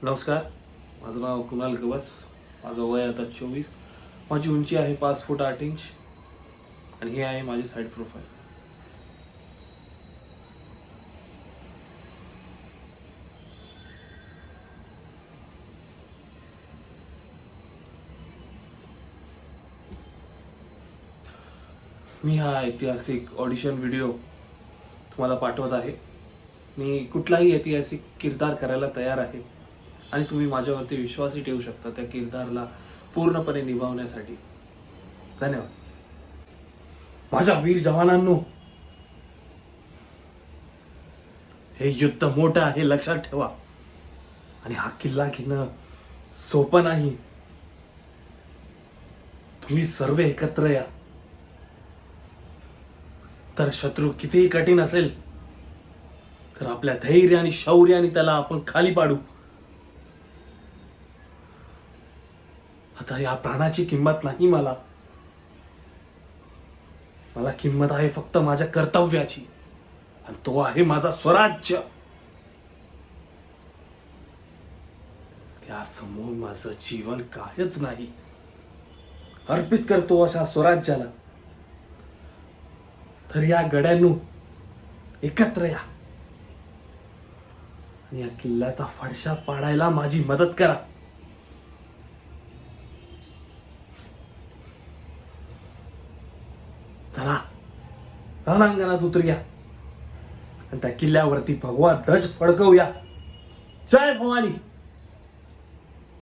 नमस्कार, माझं नाव कुणाल गवस. माझं वय आता 24. माझी उंची आहे 5 फूट 8 इंच आणि हे आहे माझी साईड प्रोफाईल. मी हा ऐतिहासिक ऑडिशन व्हिडिओ तुम्हाला पाठवत आहे. मी कुठलाही ऐतिहासिक किरदार करायला तयार आहे आणि तुम्ही माझ्यावरती विश्वासही ठेवू शकता त्या किरदारला पूर्णपणे निभावण्यासाठी. धन्यवाद. माझ्या वीर जवानांनो, हे युद्ध मोठं आहे, लक्षात ठेवा. आणि हा किल्ला घेणं सोपं नाही. तुम्ही सर्व एकत्र या, तर शत्रू कितीही कठीण असेल तर आपल्या धैर्य आणि शौर्याने त्याला आपण खाली पाडू. आता या प्राणाची किंमत नाही मला किंमत आहे फक्त माझ्या कर्तव्याची, आणि तो आहे माझा स्वराज्य. त्यासमोर माझं जीवन कायच नाही. अर्पित करतो अशा स्वराज्याला. तर या गड्यांनो, एकत्र या आणि या किल्ल्याचा फडशा पाडायला माझी मदत करा. चला, रणांगणात उतरूया आणि त्या किल्ल्यावरती भगवा ध्वज फडकवूया. जय भवानी.